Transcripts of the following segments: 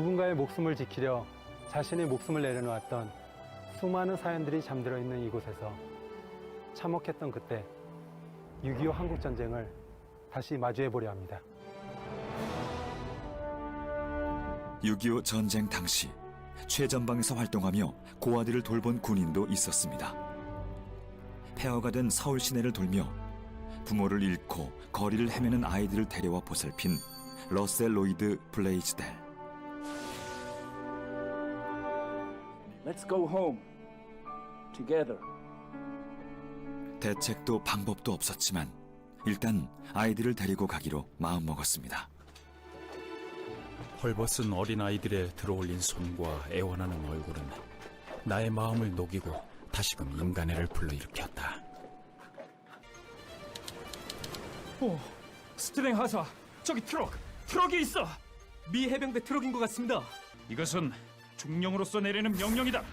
누군가의 목숨을 지키려 자신의 목숨을 내려놓았던 수많은 사연들이 잠들어 있는 이곳에서 참혹했던 그때 6.25 한국전쟁을 다시 마주해 보려 합니다. 6.25 전쟁 당시 최전방에서 활동하며 고아들을 돌본 군인도 있었습니다. 폐허가 된 서울 시내를 돌며 부모를 잃고 거리를 헤매는 아이들을 데려와 보살핀 러셀 로이드 블레이즈델. Let's go home together. 대책도 방법도 없었지만 일단 아이들을 데리고 가기로 마음먹었습니다. 헐벗은 어린아이들의 들어올린 손과 애원하는 얼굴은 나의 마음을 녹이고 다시금 인간애를 불러일으켰다. 오, 스트랭 하사, 저기 트럭이 있어. 미 해병대 트럭인 것 같습니다. 이것은 중령으로서 내리는 명령이다.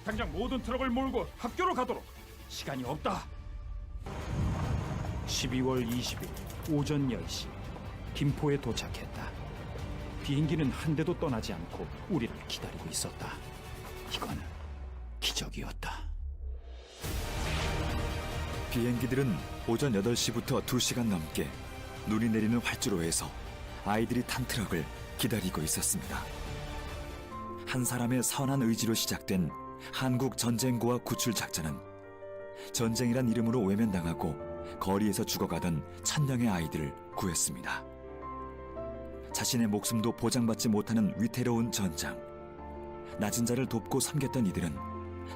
당장 모든 트럭을 몰고 학교로 가도록. 시간이 없다. 12월 20일 오전 10시 김포에 도착했다. 비행기는 한 대도 떠나지 않고 우리를 기다리고 있었다. 이건 기적이었다. 비행기들은 오전 8시부터 2시간 넘게 눈이 내리는 활주로에서 아이들이 탄 트럭을 기다리고 있었습니다. 한 사람의 선한 의지로 시작된 한국 전쟁고아 구출 작전은 전쟁이란 이름으로 외면당하고 거리에서 죽어가던 1000명의 아이들을 구했습니다. 자신의 목숨도 보장받지 못하는 위태로운 전장. 낮은 자를 돕고 섬겼던 이들은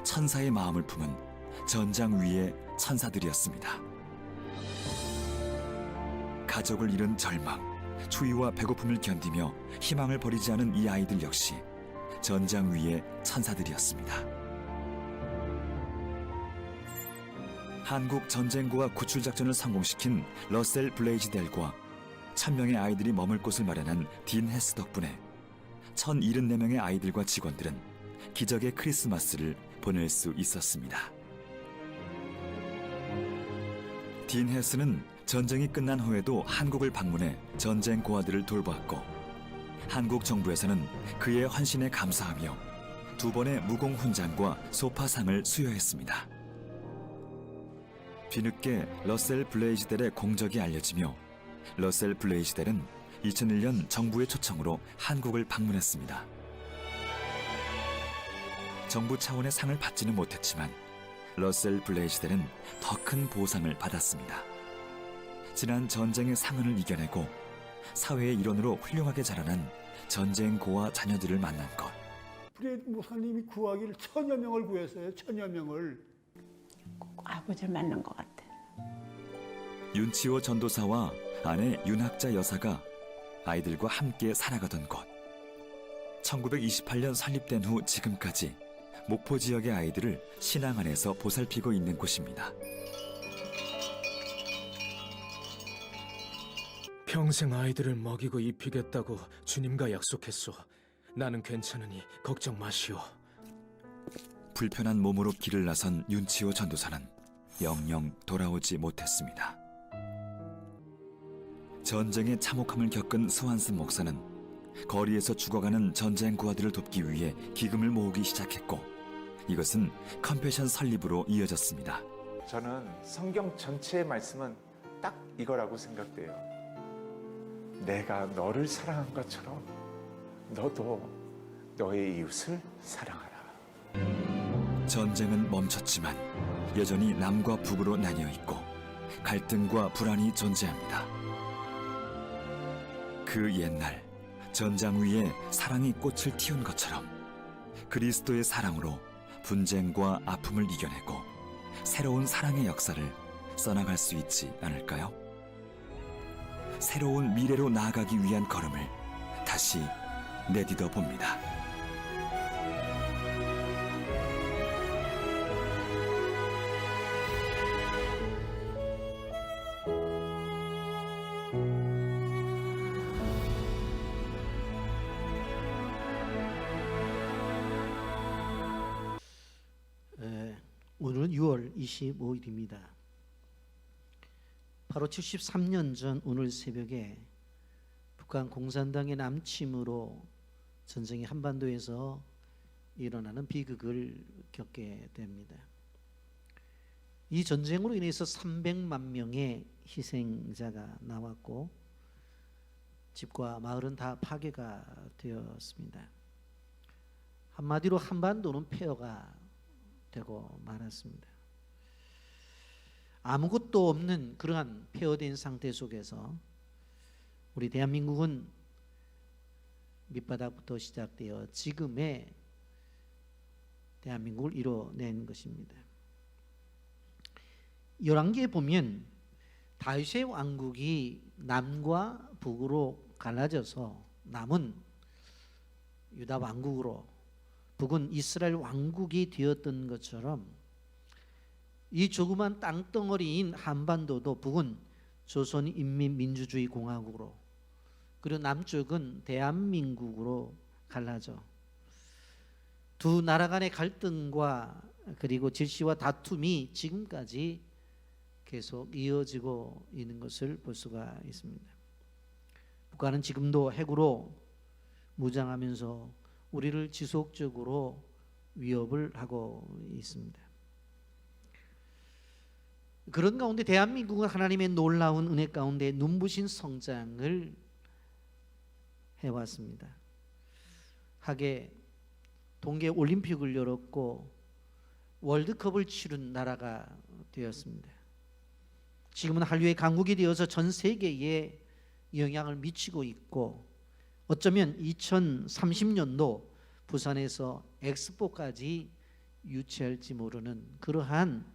천사의 마음을 품은 전장 위의 천사들이었습니다. 가족을 잃은 절망, 추위와 배고픔을 견디며 희망을 버리지 않은 이 아이들 역시 전장 위의 천사들이었습니다. 한국 전쟁고아 구출작전을 성공시킨 러셀 블레이즈델과 1000명의 아이들이 머물 곳을 마련한 딘 헤스 덕분에 1074명의 아이들과 직원들은 기적의 크리스마스를 보낼 수 있었습니다. 딘 헤스는 전쟁이 끝난 후에도 한국을 방문해 전쟁 고아들을 돌보았고 한국 정부에서는 그의 헌신에 감사하며 2번의 무공 훈장과 소파상을 수여했습니다. 뒤늦게 러셀 블레이즈델의 공적이 알려지며 러셀 블레이즈델은 2001년 정부의 초청으로 한국을 방문했습니다. 정부 차원의 상을 받지는 못했지만 러셀 블레이즈델은 더 큰 보상을 받았습니다. 지난 전쟁의 상흔을 이겨내고 사회의 일원으로 훌륭하게 자라난 전쟁 고아 자녀들을 만난 것. 프레드 목사님이 구하기를 1000여 명을 구했어요. 1000여 명을. 꼭 아버지를 만난 것 같아. 윤치호 전도사와 아내 윤학자 여사가 아이들과 함께 살아가던 곳. 1928년 설립된 후 지금까지 목포 지역의 아이들을 신앙 안에서 보살피고 있는 곳입니다. 평생 아이들을 먹이고 입히겠다고 주님과 약속했소. 나는 괜찮으니 걱정 마시오. 불편한 몸으로 길을 나선 윤치호 전도사는 영영 돌아오지 못했습니다. 전쟁의 참혹함을 겪은 스완슨 목사는 거리에서 죽어가는 전쟁 고아들을 돕기 위해 기금을 모으기 시작했고 이것은 컴패션 설립으로 이어졌습니다. 저는 성경 전체의 말씀은 딱 이거라고 생각돼요. 내가 너를 사랑한 것처럼 너도 너의 이웃을 사랑하라. 전쟁은 멈췄지만 여전히 남과 북으로 나뉘어 있고 갈등과 불안이 존재합니다. 그 옛날 전장 위에 사랑이 꽃을 틔운 것처럼 그리스도의 사랑으로 분쟁과 아픔을 이겨내고 새로운 사랑의 역사를 써나갈 수 있지 않을까요? 새로운 미래로 나아가기 위한 걸음을 다시 내딛어 봅니다. 오늘은 6월 25일입니다. 바로 73년 전 오늘 새벽에 북한 공산당의 남침으로 전쟁이 한반도에서 일어나는 비극을 겪게 됩니다. 이 전쟁으로 인해서 300만 명의 희생자가 나왔고 집과 마을은 다 파괴가 되었습니다. 한마디로 한반도는 폐허가 되고 말았습니다. 아무것도 없는 그러한 폐허된 상태 속에서 우리 대한민국은 밑바닥부터 시작되어 지금의 대한민국을 이뤄낸 것입니다. 열왕기에 보면 다윗의 왕국이 남과 북으로 갈라져서 남은 유다 왕국으로 북은 이스라엘 왕국이 되었던 것처럼 이 조그만 땅덩어리인 한반도도 북은 조선인민민주주의 공화국으로 그리고 남쪽은 대한민국으로 갈라져 두 나라 간의 갈등과 그리고 질시와 다툼이 지금까지 계속 이어지고 있는 것을 볼 수가 있습니다. 북한은 지금도 핵으로 무장하면서 우리를 지속적으로 위협을 하고 있습니다. 그런 가운데 대한민국은 하나님의 놀라운 은혜 가운데 눈부신 성장을 해왔습니다. 하게 동계 올림픽을 열었고 월드컵을 치른 나라가 되었습니다. 지금은 한류의 강국이 되어서 전 세계에 영향을 미치고 있고 어쩌면 2030년도 부산에서 엑스포까지 유치할지 모르는 그러한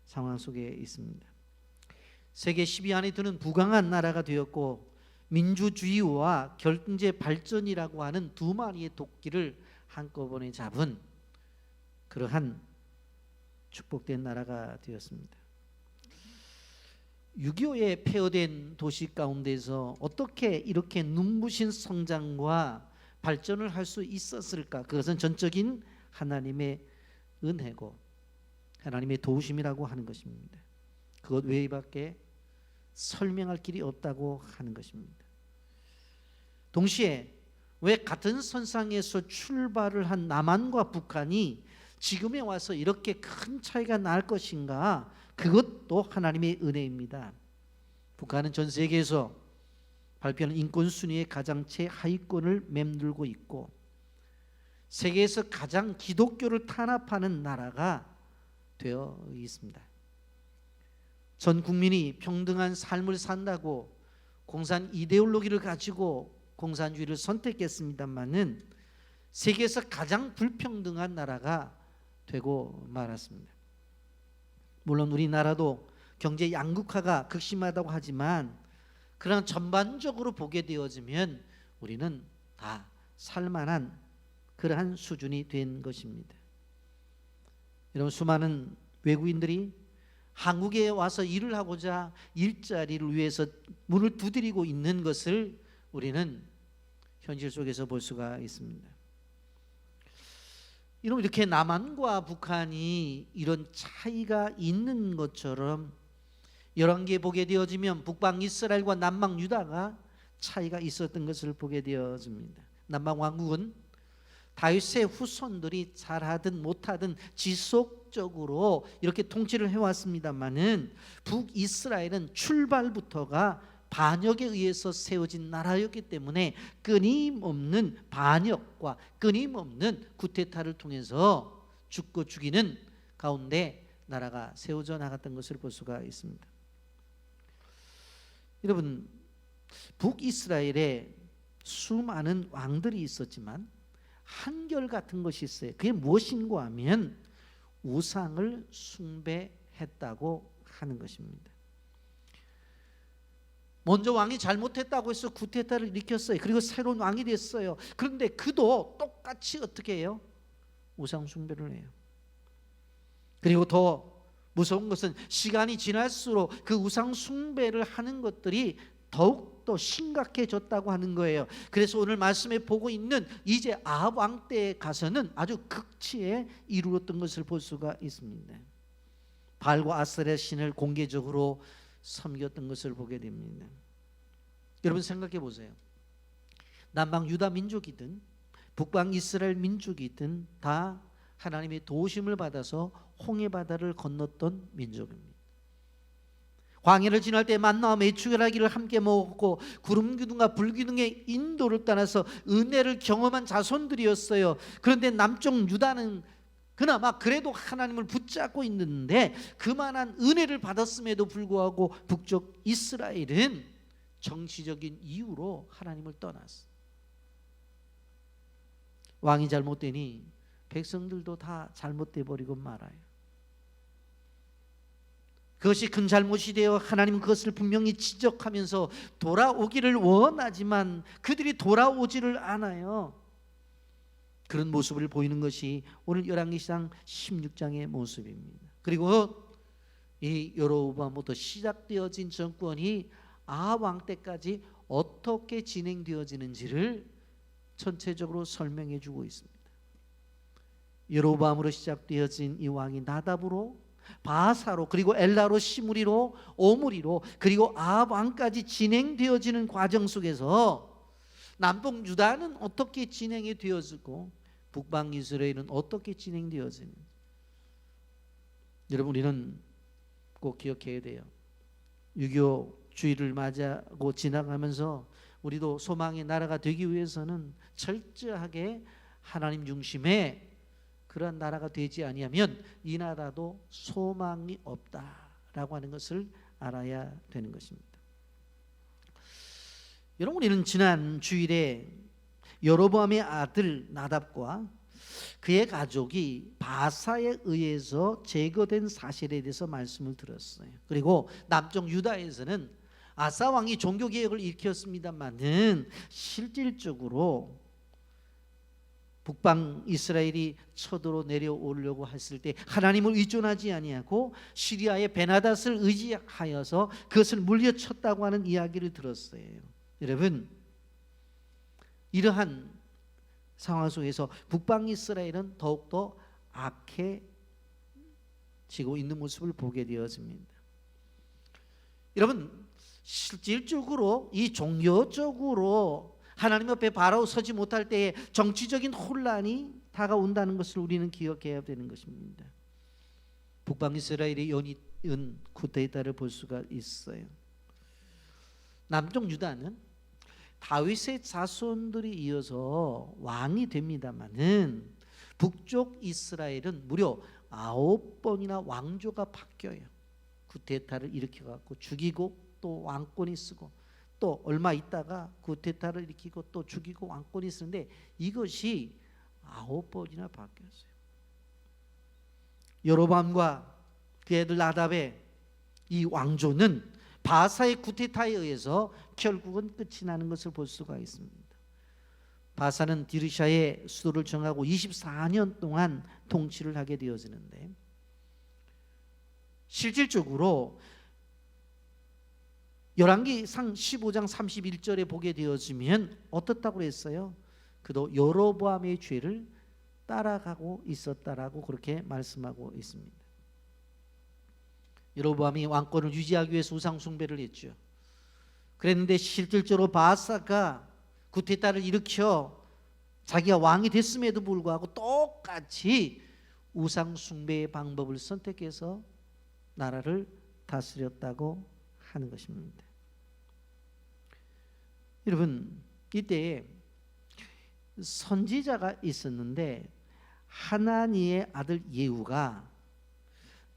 상황 속에 있습니다. 세계 10위 안에 드는 부강한 나라가 되었고 민주주의와 경제 발전이라고 하는 두 마리의 토끼를 한꺼번에 잡은 그러한 축복된 나라가 되었습니다. 6.25의 폐허된 도시 가운데서 어떻게 이렇게 눈부신 성장과 발전을 할 수 있었을까? 그것은 전적인 하나님의 은혜고 하나님의 도우심이라고 하는 것입니다. 그것 외에밖에 설명할 길이 없다고 하는 것입니다. 동시에 왜 같은 선상에서 출발을 한 남한과 북한이 지금에 와서 이렇게 큰 차이가 날 것인가? 그것도 하나님의 은혜입니다. 북한은 전 세계에서 발표하는 인권 순위의 가장 최하위권을 맴돌고 있고 세계에서 가장 기독교를 탄압하는 나라가 되어 있습니다. 전 국민이 평등한 삶을 산다고 공산 이데올로기를 가지고 공산주의를 선택했습니다만은 세계에서 가장 불평등한 나라가 되고 말았습니다. 물론 우리나라도 경제 양극화가 극심하다고 하지만 그러나 전반적으로 보게 되어지면 우리는 다 살만한 그러한 수준이 된 것입니다. 여러분 수많은 외국인들이 한국에 와서 일을 하고자 일자리를 위해서 문을 두드리고 있는 것을 우리는 현실 속에서 볼 수가 있습니다. 이렇게 남한과 북한이 이런 차이가 있는 것처럼 열왕기에 보게 되어지면 북방 이스라엘과 남방 유다가 차이가 있었던 것을 보게 되어집니다. 남방 왕국은 다윗의 후손들이 잘하든 못하든 지속적으로 이렇게 통치를 해왔습니다마는 북이스라엘은 출발부터가 반역에 의해서 세워진 나라였기 때문에 끊임없는 반역과 끊임없는 쿠데타를 통해서 죽고 죽이는 가운데 나라가 세워져 나갔던 것을 볼 수가 있습니다. 여러분 북이스라엘에 수많은 왕들이 있었지만 한결같은 것이 있어요. 그게 무엇인가 하면 우상을 숭배했다고 하는 것입니다. 먼저 왕이 잘못했다고 해서 쿠데타를 일으켰어요. 그리고 새로운 왕이 됐어요. 그런데 그도 똑같이 어떻게 해요? 우상 숭배를 해요. 그리고 더 무서운 것은 시간이 지날수록 그 우상 숭배를 하는 것들이 더욱더 심각해졌다고 하는 거예요. 그래서 오늘 말씀에 보고 있는 이제 아합 왕 때에 가서는 아주 극치에 이르렀던 것을 볼 수가 있습니다. 바알과 아세라 신을 공개적으로 섬겼던 것을 보게 됩니다. 여러분 생각해 보세요. 남방 유다 민족이든 북방 이스라엘 민족이든 다 하나님의 도우심을 받아서 홍해 바다를 건넜던 민족입니다. 광야를 지날 때 만나와 메추라기를 함께 먹었고 구름 기둥과 불 기둥의 인도를 따라서 은혜를 경험한 자손들이었어요. 그런데 남쪽 유다는 그나마 그래도 하나님을 붙잡고 있는데 그만한 은혜를 받았음에도 불구하고 북쪽 이스라엘은 정치적인 이유로 하나님을 떠났어. 왕이 잘못되니 백성들도 다 잘못돼 버리고 말아요. 그것이 큰 잘못이 되어 하나님은 그것을 분명히 지적하면서 돌아오기를 원하지만 그들이 돌아오지를 않아요. 그런 모습을 보이는 것이 오늘 열왕기상 16장의 모습입니다. 그리고 이 여로보암부터 시작되어진 정권이 아합 왕 때까지 어떻게 진행되어지는지를 전체적으로 설명해 주고 있습니다. 여로보암으로 시작되어진 이 왕이 나답으로, 바사로, 그리고 엘라로, 시므리로, 오므리로, 그리고 아합 왕까지 진행되어지는 과정 속에서 남북 유다는 어떻게 진행이 되어지고 북방 이스라엘은 어떻게 진행되어지는지 여러분 우리는 꼭 기억해야 돼요. 6.25 주의를 맞이하고 지나가면서 우리도 소망의 나라가 되기 위해서는 철저하게 하나님 중심의 그러한 나라가 되지 아니하면 이 나라도 소망이 없다라고 하는 것을 알아야 되는 것입니다. 여러분 우리는 지난 주일에 여로보암의 아들 나답과 그의 가족이 바사에 의해서 제거된 사실에 대해서 말씀을 들었어요. 그리고 남쪽 유다에서는 아사 왕이 종교개혁을 일으켰습니다만은 실질적으로 북방 이스라엘이 쳐들어 내려오려고 했을 때 하나님을 의존하지 아니하고 시리아의 베나닷을 의지하여서 그것을 물리쳤다고 하는 이야기를 들었어요. 여러분 이러한 상황 속에서 북방 이스라엘은 더욱더 악해지고 있는 모습을 보게 되어집니다. 여러분 실질적으로 이 종교적으로 하나님 옆에 바로 서지 못할 때에 정치적인 혼란이 다가온다는 것을 우리는 기억해야 되는 것입니다. 북방 이스라엘의 연이은 쿠데타를 볼 수가 있어요. 남쪽 유다는 다윗의 자손들이 이어서 왕이 됩니다마는 북쪽 이스라엘은 무려 9번이나 왕조가 바뀌어요. 쿠데타를 일으켜갖고 죽이고 또 왕권이 쓰고 또 얼마 있다가 쿠데타를 일으키고 또 죽이고 왕권이 쓰는데 이것이 9번이나 바뀌었어요. 여로보암과 그 애들 나답의 이 왕조는 바사의 쿠데타에 의해서 결국은 끝이 나는 것을 볼 수가 있습니다. 바사는 디르샤의 수도를 정하고 24년 동안 통치를 하게 되어지는데 실질적으로 열왕기상 15장 31절에 보게 되어지면 어떻다고 했어요? 그도 여로보암의 죄를 따라가고 있었다라고 그렇게 말씀하고 있습니다. 여로보암이 왕권을 유지하기 위해서 우상 숭배를 했죠. 그랬는데 실질적으로 바사가 쿠데타를 일으켜 자기가 왕이 됐음에도 불구하고 똑같이 우상 숭배의 방법을 선택해서 나라를 다스렸다고 하는 것입니다. 여러분 이때 선지자가 있었는데 하나니의 아들 예후가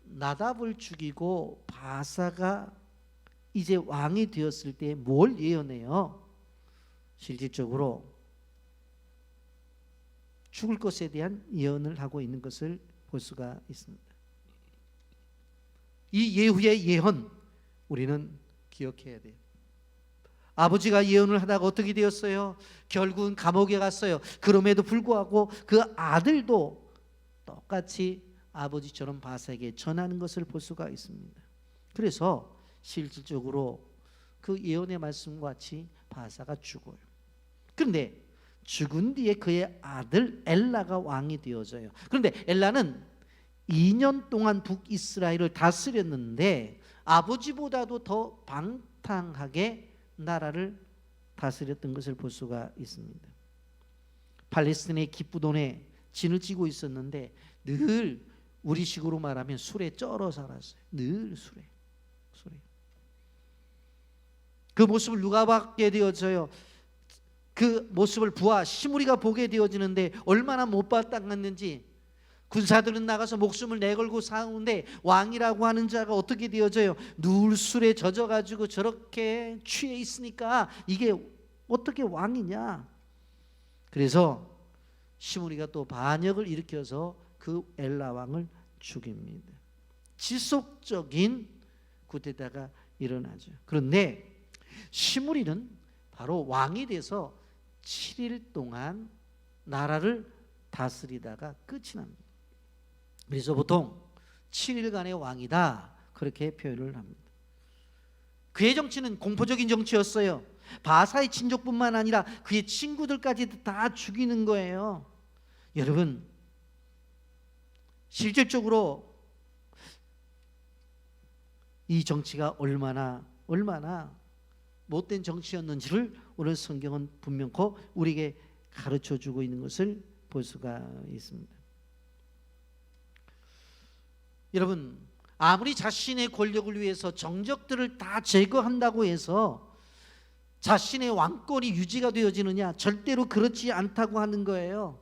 나답을 죽이고 바사가 이제 왕이 되었을 때 뭘 예언해요? 실질적으로 죽을 것에 대한 예언을 하고 있는 것을 볼 수가 있습니다. 이 예후의 예언 우리는 기억해야 돼요. 아버지가 예언을 하다가 어떻게 되었어요? 결국은 감옥에 갔어요. 그럼에도 불구하고 그 아들도 똑같이 아버지처럼 바사에게 전하는 것을 볼 수가 있습니다. 그래서 실질적으로 그 예언의 말씀과 같이 바사가 죽어요. 그런데 죽은 뒤에 그의 아들 엘라가 왕이 되어져요. 그런데 엘라는 2년 동안 북이스라엘을 다스렸는데 아버지보다도 더 방탕하게 나라를 다스렸던 것을 볼 수가 있습니다. 팔레스틴의 기쁘돈에 진을 치고 있었는데 늘 우리식으로 말하면 술에 쩔어 살았어요. 늘 술에. 그 모습을 누가 받게 되어져요? 그 모습을 부하 시므리가 보게 되어지는데 얼마나 못마땅했는지 군사들은 나가서 목숨을 내걸고 싸우는데 왕이라고 하는 자가 어떻게 되어져요? 늘 술에 젖어가지고 저렇게 취해 있으니까 이게 어떻게 왕이냐? 그래서 시므리가 또 반역을 일으켜서 그 엘라 왕을 죽입니다. 지속적인 쿠데타가 일어나죠. 그런데 시므리는 바로 왕이 돼서 7일 동안 나라를 다스리다가 끝이 납니다. 그래서 보통 7일간의 왕이다 그렇게 표현을 합니다. 그의 정치는 공포적인 정치였어요. 바사의 친족뿐만 아니라 그의 친구들까지 다 죽이는 거예요. 여러분, 실질적으로 이 정치가 얼마나 못된 정치였는지를 오늘 성경은 분명코 우리에게 가르쳐주고 있는 것을 볼 수가 있습니다. 여러분, 아무리 자신의 권력을 위해서 정적들을 다 제거한다고 해서 자신의 왕권이 유지가 되어지느냐? 절대로 그렇지 않다고 하는 거예요.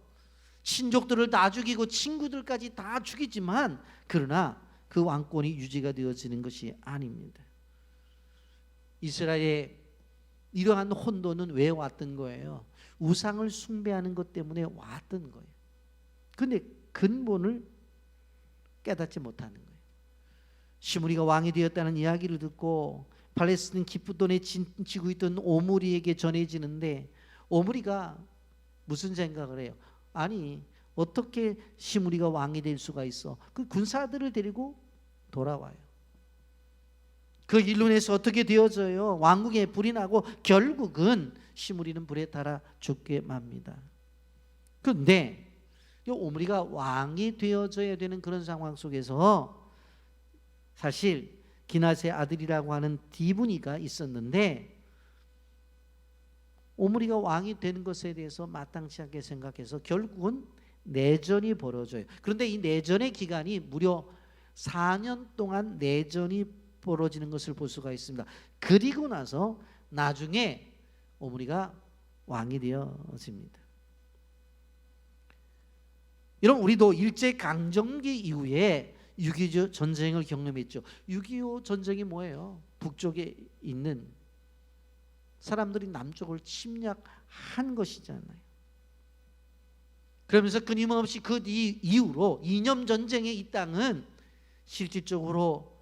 친족들을 다 죽이고 친구들까지 다 죽이지만 그러나 그 왕권이 유지가 되어지는 것이 아닙니다. 이스라엘의 이러한 혼돈은 왜 왔던 거예요? 우상을 숭배하는 것 때문에 왔던 거예요. 그런데 근본을 깨닫지 못하는 거예요. 시므리가 왕이 되었다는 이야기를 듣고 팔레스틴 기프돈에 진치고 있던 오므리에게 전해지는데 오므리가 무슨 생각을 해요? 아니 어떻게 시므리가 왕이 될 수가 있어? 그 군사들을 데리고 돌아와요. 그 일로 인해서 어떻게 되어져요? 왕궁에 불이 나고 결국은 시므리는 불에 타라 죽게 맙니다. 그런데 이 오므리가 왕이 되어져야 되는 그런 상황 속에서 사실 기낫의 아들이라고 하는 디브니가 있었는데 오므리가 왕이 되는 것에 대해서 마땅치 않게 생각해서 결국은 내전이 벌어져요. 그런데 이 내전의 기간이 무려 4년 동안 내전이 벌어지는 것을 볼 수가 있습니다. 그리고 나서 나중에 오므리가 왕이 되어집니다. 여러분, 우리도 일제강점기 이후에 6.25 전쟁을 경험했죠. 6.25 전쟁이 뭐예요? 북쪽에 있는 사람들이 남쪽을 침략한 것이잖아요. 그러면서 끊임없이 그 이후로 이념 전쟁의 이 땅은 실질적으로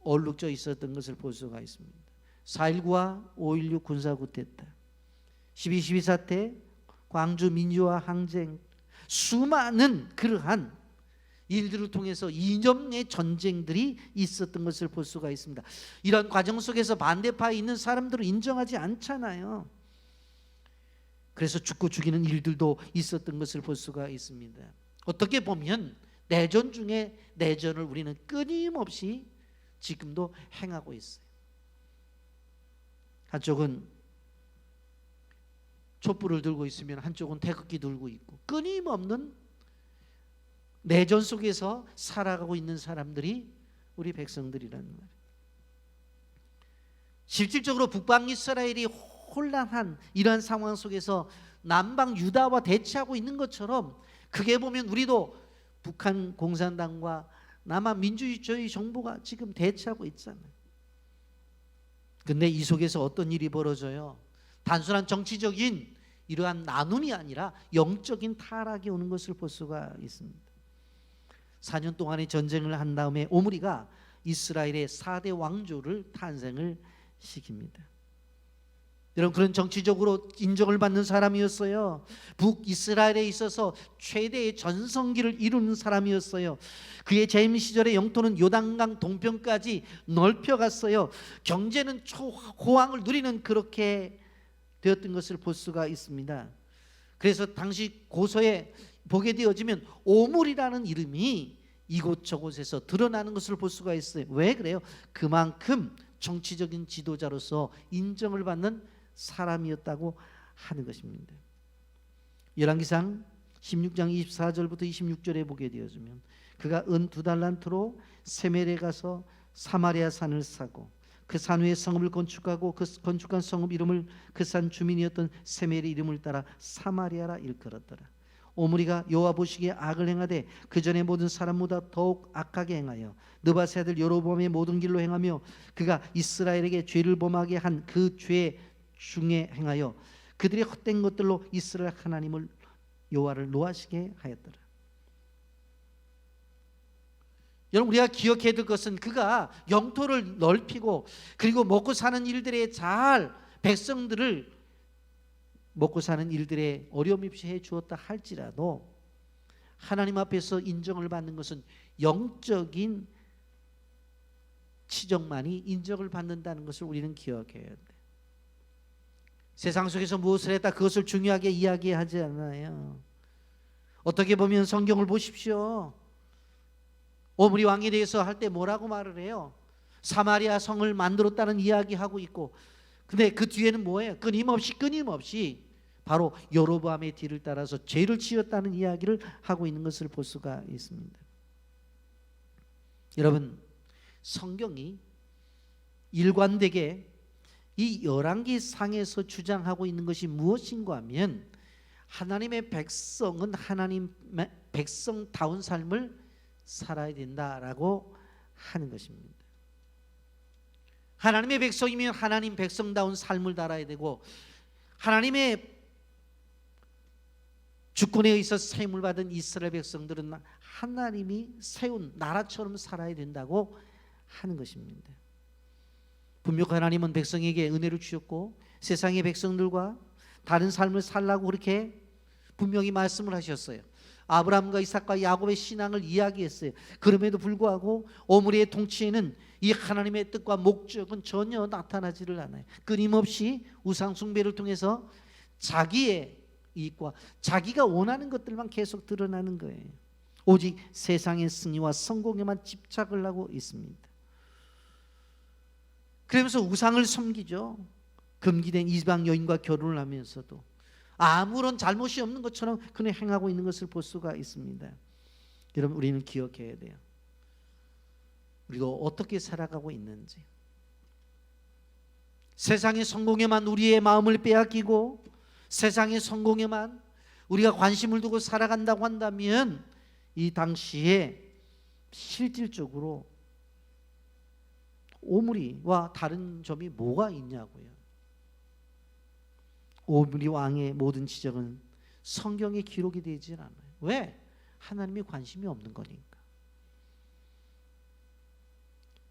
얼룩져 있었던 것을 볼 수가 있습니다. 4.19와 5.16 군사쿠데타, 12.12 사태, 광주 민주화 항쟁, 수많은 그러한 일들을 통해서 이념의 전쟁들이 있었던 것을 볼 수가 있습니다. 이런 과정 속에서 반대파에 있는 사람들을 인정하지 않잖아요. 그래서 죽고 죽이는 일들도 있었던 것을 볼 수가 있습니다. 어떻게 보면 내전 중에 내전을 우리는 끊임없이 지금도 행하고 있어요. 한쪽은 촛불을 들고 있으면 한쪽은 태극기 들고 있고 끊임없는 내전 속에서 살아가고 있는 사람들이 우리 백성들이라는 말이에요. 실질적으로 북방 이스라엘이 혼란한 이러한 상황 속에서 남방 유다와 대치하고 있는 것처럼 그게 보면 우리도 북한 공산당과 남한 민주주의 정부가 지금 대치하고 있잖아요. 근데 이 속에서 어떤 일이 벌어져요? 단순한 정치적인 이러한 나눔이 아니라 영적인 타락이 오는 것을 볼 수가 있습니다. 4년 동안의 전쟁을 한 다음에 오므리가 이스라엘의 4대 왕조를 탄생을 시킵니다. 여러분, 그런 정치적으로 인정을 받는 사람이었어요. 북이스라엘에 있어서 최대의 전성기를 이루는 사람이었어요. 그의 재임 시절의 영토는 요단강 동편까지 넓혀갔어요. 경제는 호황을 누리는 그렇게 되었던 것을 볼 수가 있습니다. 그래서 당시 고서에 보게 되어지면 오므리라는 이름이 이곳저곳에서 드러나는 것을 볼 수가 있어요. 왜 그래요? 그만큼 정치적인 지도자로서 인정을 받는 사람이었다고 하는 것입니다. 열왕기상 16장 24절부터 26절에 보게 되어지면 그가 은 2달란트로 세멜에 가서 사마리아 산을 사고 그 산 위에 성읍을 건축하고 그 건축한 성읍 이름을 그 산 주민이었던 세멜의 이름을 따라 사마리아라 일컬었더라. 오므리가 여호와 보시기에 악을 행하되 그 전에 모든 사람보다 더욱 악하게 행하여 느바세 아들 여로보암의 모든 길로 행하며 그가 이스라엘에게 죄를 범하게 한 그 죄 중에 행하여 그들의 헛된 것들로 이스라엘 하나님을 여호와를 노하시게 하였더라. 여러분, 우리가 기억해야 될 것은 그가 영토를 넓히고 그리고 먹고 사는 일들에 잘 백성들을 먹고 사는 일들에 어려움 없이 해 주었다 할지라도 하나님 앞에서 인정을 받는 것은 영적인 치적만이 인정을 받는다는 것을 우리는 기억해야 돼. 세상 속에서 무엇을 했다 그것을 중요하게 이야기하지 않아요. 어떻게 보면 성경을 보십시오. 오므리 왕에 대해서 할 때 뭐라고 말을 해요? 사마리아 성을 만들었다는 이야기하고 있고, 근데 그 뒤에는 뭐예요? 끊임없이 바로 여로보암의 뒤를 따라서 죄를 지었다는 이야기를 하고 있는 것을 볼 수가 있습니다. 여러분, 성경이 일관되게 이 열왕기상에서 주장하고 있는 것이 무엇인가 하면 하나님의 백성은 하나님의 백성다운 삶을 살아야 된다라고 하는 것입니다. 하나님의 백성이면 하나님 백성다운 삶을 살아야 되고 하나님의 주권에 의해서 세움을 받은 이스라엘 백성들은 하나님이 세운 나라처럼 살아야 된다고 하는 것입니다. 분명 하나님은 백성에게 은혜를 주셨고 세상의 백성들과 다른 삶을 살라고 그렇게 분명히 말씀을 하셨어요. 아브라함과 이삭과 야곱의 신앙을 이야기했어요. 그럼에도 불구하고 오므리의 통치에는 이 하나님의 뜻과 목적은 전혀 나타나지를 않아요. 끊임없이 우상 숭배를 통해서 자기의 이익과 자기가 원하는 것들만 계속 드러나는 거예요. 오직 세상의 승리와 성공에만 집착을 하고 있습니다. 그러면서 우상을 섬기죠. 금기된 이방 여인과 결혼을 하면서도 아무런 잘못이 없는 것처럼 그는 행하고 있는 것을 볼 수가 있습니다. 여러분, 우리는 기억해야 돼요. 우리가 어떻게 살아가고 있는지. 세상의 성공에만 우리의 마음을 빼앗기고 세상의 성공에만 우리가 관심을 두고 살아간다고 한다면 이 당시에 실질적으로 오므리와 다른 점이 뭐가 있냐고요. 오므리 왕의 모든 지적은 성경에 기록이 되지 않아요. 왜? 하나님이 관심이 없는 거니까.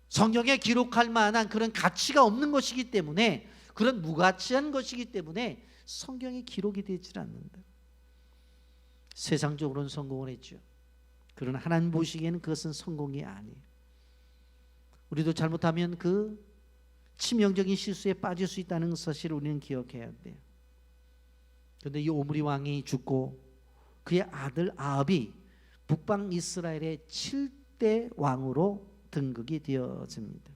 성경에 기록할 만한 그런 가치가 없는 것이기 때문에, 그런 무가치한 것이기 때문에 성경에 기록이 되지 않는다. 세상적으로는 성공을 했죠. 그러나 하나님 보시기에는 그것은 성공이 아니에요. 우리도 잘못하면 그 치명적인 실수에 빠질 수 있다는 사실을 우리는 기억해야 돼요. 그런데 이 오므리 왕이 죽고 그의 아들 아합이 북방 이스라엘의 7대 왕으로 등극이 되어집니다.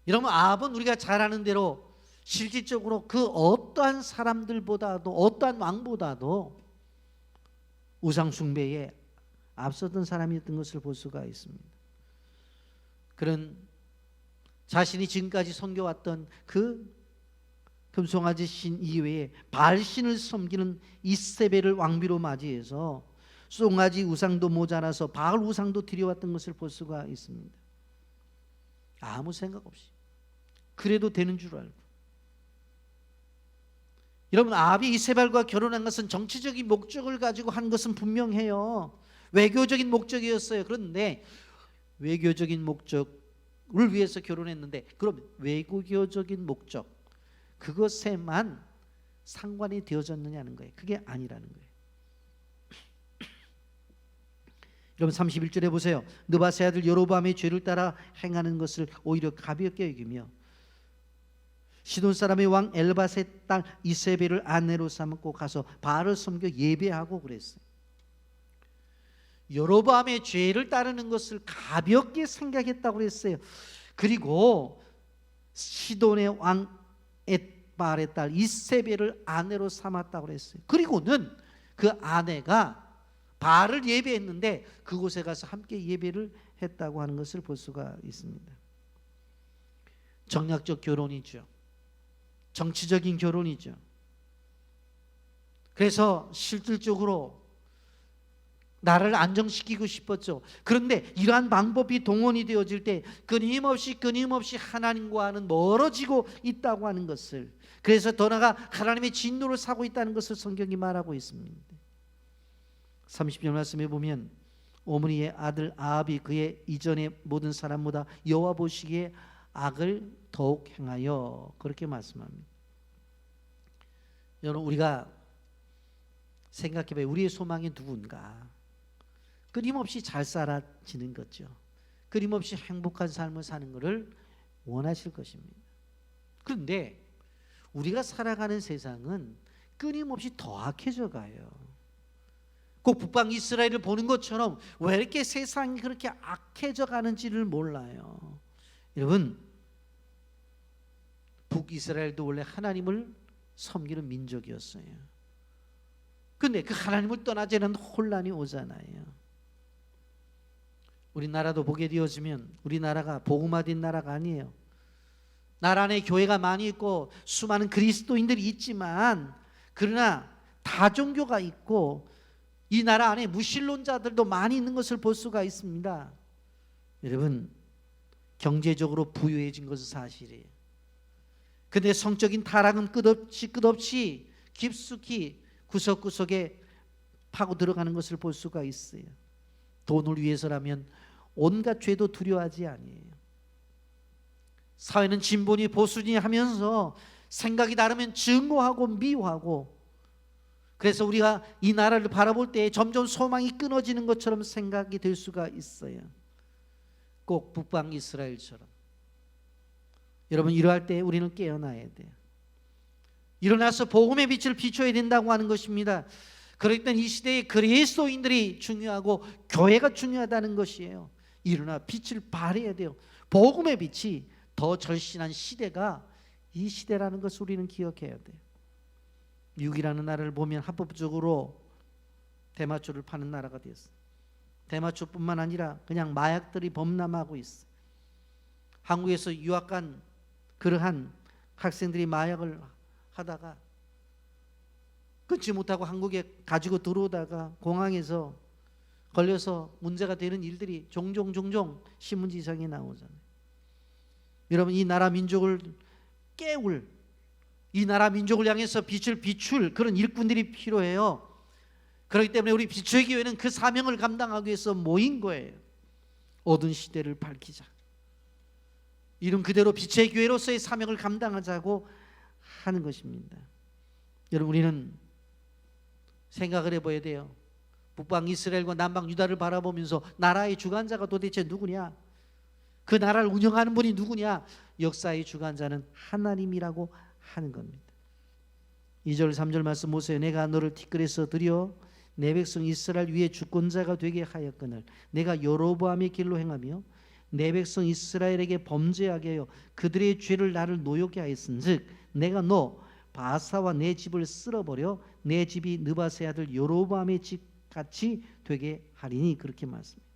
여러분, 아합은 우리가 잘 아는 대로 실질적으로 그 어떠한 사람들보다도, 어떠한 왕보다도 우상 숭배에 앞서던 사람이었던 것을 볼 수가 있습니다. 그런 자신이 지금까지 섬겨왔던 그 금송아지 신 이외에 바알신을 섬기는 이세벨을 왕비로 맞이해서 송아지 우상도 모자라서 바알 우상도 드려왔던 것을 볼 수가 있습니다. 아무 생각 없이 그래도 되는 줄 알고. 여러분, 아합이 이세벨과 결혼한 것은 정치적인 목적을 가지고 한 것은 분명해요. 외교적인 목적이었어요. 그런데 외교적인 목적을 위해서 결혼했는데, 그럼 외교적인 목적 그것에만 상관이 되어졌느냐는 거예요. 그게 아니라는 거예요. 여러분, 31절에 보세요. 느바세 아들 여로보암의 죄를 따라 행하는 것을 오히려 가볍게 여기며 시돈 사람의 왕 엘바셋 딸 이세벨을 아내로 삼고 가서 바알을 섬겨 예배하고 그랬어요. 여로보암의 죄를 따르는 것을 가볍게 생각했다고 그랬어요. 그리고 시돈의 왕 엣발의 딸 이세벨을 아내로 삼았다고 그랬어요. 그리고는 그 아내가 바알을 예배했는데 그곳에 가서 함께 예배를 했다고 하는 것을 볼 수가 있습니다. 정략적 결혼이죠. 정치적인 결혼이죠. 그래서 실질적으로 나를 안정시키고 싶었죠. 그런데 이러한 방법이 동원이 되어질 때 끊임없이 하나님과는 멀어지고 있다고 하는 것을, 그래서 더 나아가 하나님의 진노를 사고 있다는 것을 성경이 말하고 있습니다. 30절 말씀에 보면 오므리의 아들 아합이 그의 이전의 모든 사람보다 여호와 보시기에 악을 더욱 행하여, 그렇게 말씀합니다. 여러분, 우리가 생각해봐요. 우리의 소망이 누군가? 끊임없이 잘 살아지는 거죠. 끊임없이 행복한 삶을 사는 것을 원하실 것입니다. 그런데 우리가 살아가는 세상은 끊임없이 더 악해져 가요. 꼭 북방 이스라엘을 보는 것처럼 왜 이렇게 세상이 그렇게 악해져 가는지를 몰라요. 여러분, 북이스라엘도 원래 하나님을 섬기는 민족이었어요. 근데 그 하나님을 떠나자는 혼란이 오잖아요. 우리나라도 보게 되어지면 우리나라가 복음화된 나라가 아니에요. 나라 안에 교회가 많이 있고 수많은 그리스도인들이 있지만, 그러나 다종교가 있고 이 나라 안에 무신론자들도 많이 있는 것을 볼 수가 있습니다. 여러분, 경제적으로 부유해진 것은 사실이에요. 근데 성적인 타락은 끝없이 깊숙이 구석구석에 파고 들어가는 것을 볼 수가 있어요. 돈을 위해서라면 온갖 죄도 두려워하지 아니에요. 사회는 진보니 보수니 하면서 생각이 다르면 증오하고 미워하고, 그래서 우리가 이 나라를 바라볼 때 점점 소망이 끊어지는 것처럼 생각이 될 수가 있어요. 꼭 북방 이스라엘처럼. 여러분, 이러할 때 우리는 깨어나야 돼요. 일어나서 복음의 빛을 비춰야 된다고 하는 것입니다. 그렇기 때문에 이 시대에 그리스도인들이 중요하고 교회가 중요하다는 것이에요. 일어나 빛을 발해야 돼요. 복음의 빛이 더 절신한 시대가 이 시대라는 것을 우리는 기억해야 돼요. 미국이라는 나라를 보면 합법적으로 대마초를 파는 나라가 됐어요. 대마초뿐만 아니라 그냥 마약들이 범람하고 있어요. 한국에서 유학 간 그러한 학생들이 마약을 하다가 끊지 못하고 한국에 가지고 들어오다가 공항에서 걸려서 문제가 되는 일들이 종종 신문지상에 나오잖아요. 여러분, 이 나라 민족을 깨울, 이 나라 민족을 향해서 빛을 비출 그런 일꾼들이 필요해요. 그렇기 때문에 우리 빛의 교회는 그 사명을 감당하기 위해서 모인 거예요. 어두운 시대를 밝히자. 이름 그대로 빛의 교회로서의 사명을 감당하자고 하는 것입니다. 여러분, 우리는 생각을 해봐야 돼요. 북방 이스라엘과 남방 유다를 바라보면서 나라의 주관자가 도대체 누구냐? 그 나라를 운영하는 분이 누구냐? 역사의 주관자는 하나님이라고 하는 겁니다. 2절 3절 말씀 보세요. 내가 너를 티끌에서 들여 내 백성 이스라엘 위에 주권자가 되게 하였거늘 내가 여로보암의 길로 행하며 내 백성 이스라엘에게 범죄하게 하여 그들의 죄를 나를 노엽게 하였은즉 내가 너 바사와 내 집을 쓸어버려 내 집이 느바세 아들 여로보암의 집 같이 되게 하리니, 그렇게 말씀합니다.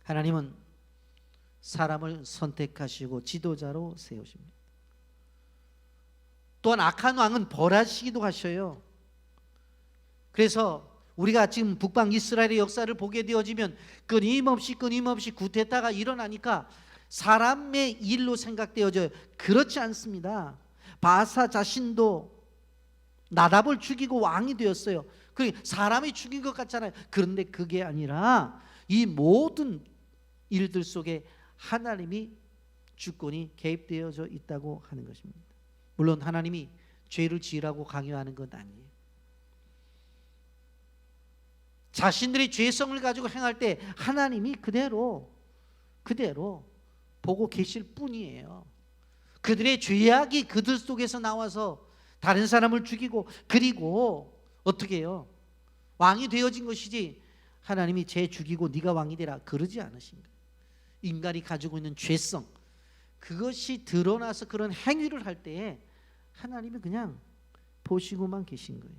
하나님은 사람을 선택하시고 지도자로 세우십니다. 또한 악한 왕은 벌하시기도 하셔요. 그래서 우리가 지금 북방 이스라엘의 역사를 보게 되어지면 끊임없이 구테타가 일어나니까 사람의 일로 생각되어져요. 그렇지 않습니다. 바사 자신도 나답을 죽이고 왕이 되었어요. 그러니까 사람이 죽인 것 같잖아요. 그런데 그게 아니라 이 모든 일들 속에 하나님이 주권이 개입되어져 있다고 하는 것입니다. 물론 하나님이 죄를 지으라고 강요하는 건 아니에요. 자신들이 죄성을 가지고 행할 때 하나님이 그대로 보고 계실 뿐이에요. 그들의 죄악이 그들 속에서 나와서 다른 사람을 죽이고, 그리고 어떻게 해요? 왕이 되어진 것이지 하나님이 쟤 죽이고 네가 왕이 되라 그러지 않으신 거예요. 인간이 가지고 있는 죄성, 그것이 드러나서 그런 행위를 할 때에 하나님이 그냥 보시고만 계신 거예요.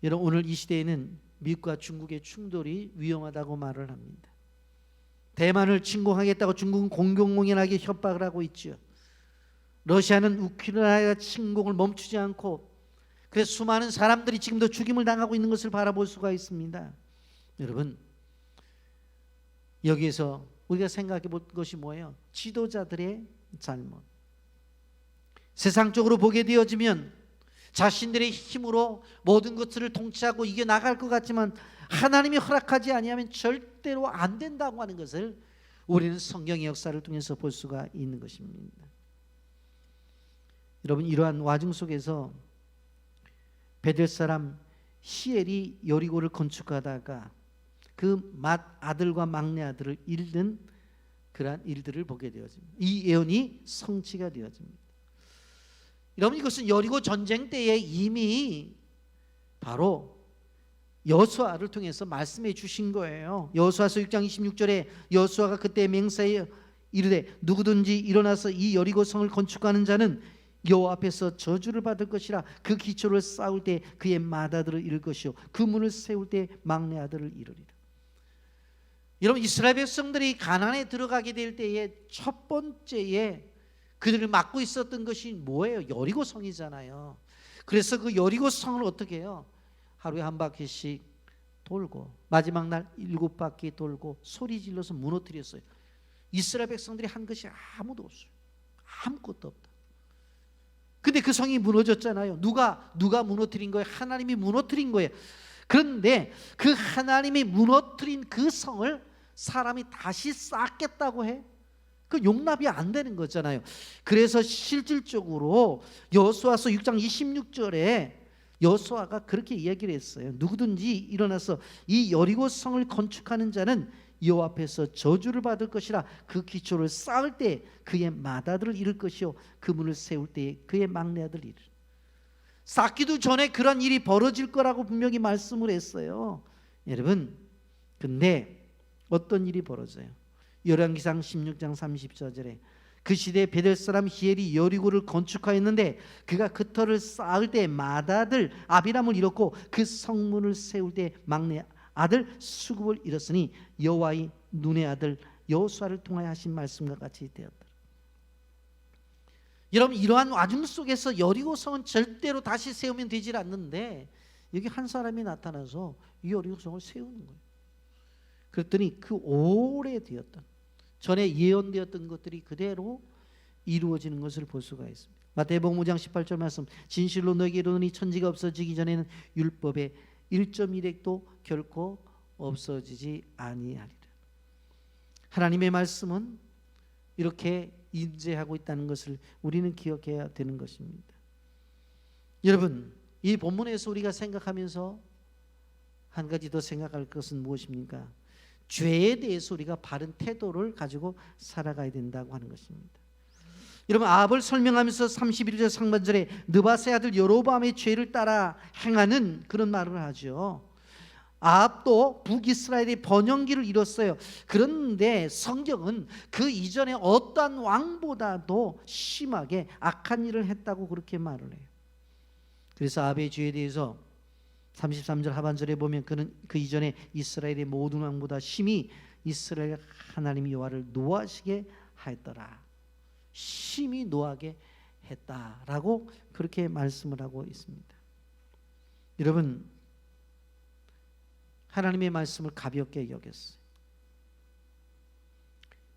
여러분, 오늘 이 시대에는 미국과 중국의 충돌이 위험하다고 말을 합니다. 대만을 침공하겠다고 중국은 공공연하게 협박을 하고 있죠. 러시아는 우크라이나 침공을 멈추지 않고, 그래서 수많은 사람들이 지금도 죽임을 당하고 있는 것을 바라볼 수가 있습니다. 여러분, 여기에서 우리가 생각해 볼 것이 뭐예요? 지도자들의 잘못. 세상적으로 보게 되어지면 자신들의 힘으로 모든 것들을 통치하고 이겨나갈 것 같지만 하나님이 허락하지 아니하면 절대로 안 된다고 하는 것을 우리는 성경의 역사를 통해서 볼 수가 있는 것입니다. 여러분, 이러한 와중 속에서 베델 사람 히엘이 여리고를 건축하다가 그 맏아들과 막내 아들을 잃는 그러한 일들을 보게 되어집니다. 이 예언이 성취가 되어집니다. 여러분, 이것은 여리고 전쟁 때에 이미 바로 여호수아를 통해서 말씀해 주신 거예요. 여호수아서 6장 26절에 여호수아가 그때 맹세에 이르되 누구든지 일어나서 이 여리고 성을 건축하는 자는 여호와 앞에서 저주를 받을 것이라. 그 기초를 쌓을 때 그의 맏아들을 잃을 것이요 그 문을 세울 때 막내 아들을 잃으리라. 여러분, 이스라엘 백성들이 가나안에 들어가게 될 때에 첫 번째에 그들을 막고 있었던 것이 뭐예요? 여리고 성이잖아요. 그래서 그 여리고 성을 어떻게 해요? 하루에 한 바퀴씩 돌고 마지막 날 7바퀴 돌고 소리 질러서 무너뜨렸어요. 이스라엘 백성들이 한 것이 아무도 없어요. 아무것도 없다. 근데 그 성이 무너졌잖아요. 누가 무너뜨린 거예요? 하나님이 무너뜨린 거예요. 그런데 그 하나님이 무너뜨린 그 성을 사람이 다시 쌓겠다고 해? 그 용납이 안 되는 거잖아요. 그래서 실질적으로 여호수아서 6장 26절에 여호수아가 그렇게 이야기를 했어요. 누구든지 일어나서 이 여리고 성을 건축하는 자는 여호와 앞에서 저주를 받을 것이라. 그 기초를 쌓을 때 그의 맏아들을 잃을 것이요 그 문을 세울 때 그의 막내 아들을 잃을. 쌓기도 전에 그런 일이 벌어질 거라고 분명히 말씀을 했어요. 여러분, 근데 어떤 일이 벌어져요? 열왕기상 16장 34절에 그 시대에 베델 사람 히엘이 여리고를 건축하였는데 그가 그 터를 쌓을 때 맏아들 아비람을 잃었고 그 성문을 세울 때 막내 아들 수굽을 잃었으니 여호와의 눈의 아들 여호수아를 통하여 하신 말씀과 같이 되었다. 여러분, 이러한 와중 속에서 여리고성은 절대로 다시 세우면 되질 않는데 여기 한 사람이 나타나서 이 여리고성을 세우는 거예요. 그랬더니 그 오래되었던 전에 예언되었던 것들이 그대로 이루어지는 것을 볼 수가 있습니다. 마태복음 5장 18절 말씀, 진실로 너에게 이르노니 천지가 없어지기 전에는 율법의 1.1획도 결코 없어지지 아니하리라. 하나님의 말씀은 이렇게 임재하고 있다는 것을 우리는 기억해야 되는 것입니다. 여러분, 이 본문에서 우리가 생각하면서 한 가지 더 생각할 것은 무엇입니까? 죄에 대해서 우리가 바른 태도를 가지고 살아가야 된다고 하는 것입니다. 여러분, 아합을 설명하면서 31절 상반절에 느바세 아들 여로보암의 죄를 따라 행하는 그런 말을 하죠. 아합도 북이스라엘의 번영기를 이뤘어요. 그런데 성경은 그 이전에 어떠한 왕보다도 심하게 악한 일을 했다고 그렇게 말을 해요. 그래서 아합의 죄에 대해서 33절 하반절에 보면 그는 그 이전에 이스라엘의 모든 왕보다 심히 이스라엘 하나님 여호와를 노하시게 하였더라. 심히 노하게 했다라고 그렇게 말씀을 하고 있습니다. 여러분, 하나님의 말씀을 가볍게 여겼어요.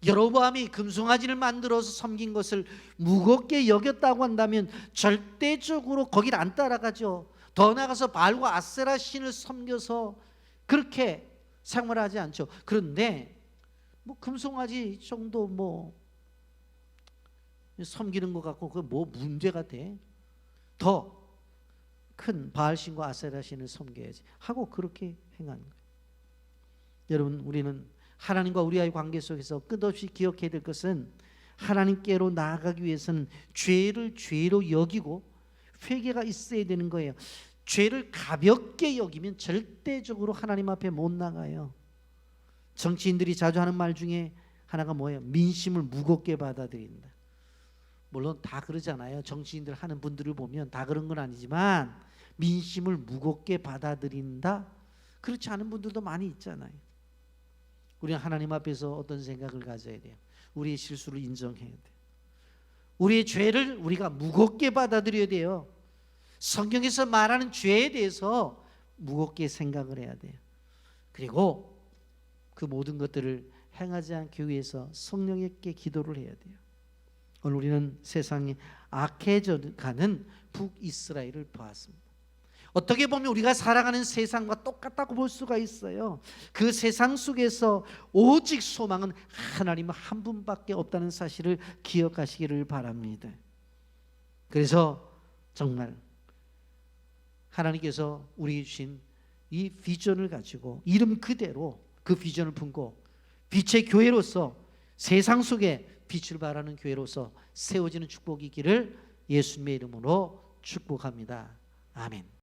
여로보암이 금송아지를 만들어서 섬긴 것을 무겁게 여겼다고 한다면 절대적으로 거기를 안 따라가죠. 더 나아가서 바알과 아세라 신을 섬겨서 그렇게 생활하지 않죠. 그런데 뭐 금송아지 정도 뭐 섬기는 것 같고 그 뭐 문제가 돼? 더 큰 바알 신과 아세라 신을 섬겨야지 하고 그렇게 행하는 거예요. 여러분, 우리는 하나님과 우리와의 관계 속에서 끝없이 기억해야 될 것은 하나님께로 나아가기 위해서는 죄를 죄로 여기고 회개가 있어야 되는 거예요. 죄를 가볍게 여기면 절대적으로 하나님 앞에 못 나가요. 정치인들이 자주 하는 말 중에 하나가 뭐예요? 민심을 무겁게 받아들인다. 물론 다 그러잖아요. 정치인들 하는 분들을 보면 다 그런 건 아니지만 민심을 무겁게 받아들인다. 그렇지 않은 분들도 많이 있잖아요. 우리는 하나님 앞에서 어떤 생각을 가져야 돼요? 우리의 실수를 인정해야 돼요. 우리의 죄를 우리가 무겁게 받아들여야 돼요. 성경에서 말하는 죄에 대해서 무겁게 생각을 해야 돼요. 그리고 그 모든 것들을 행하지 않기 위해서 성령에게 기도를 해야 돼요. 오늘 우리는 세상이 악해져 가는 북이스라엘을 보았습니다. 어떻게 보면 우리가 살아가는 세상과 똑같다고 볼 수가 있어요. 그 세상 속에서 오직 소망은 하나님 한 분밖에 없다는 사실을 기억하시기를 바랍니다. 그래서 정말 하나님께서 우리에게 주신 이 비전을 가지고 이름 그대로 그 비전을 품고 빛의 교회로서 세상 속에 빛을 발하는 교회로서 세워지는 축복이 있기를 예수님의 이름으로 축복합니다. 아멘.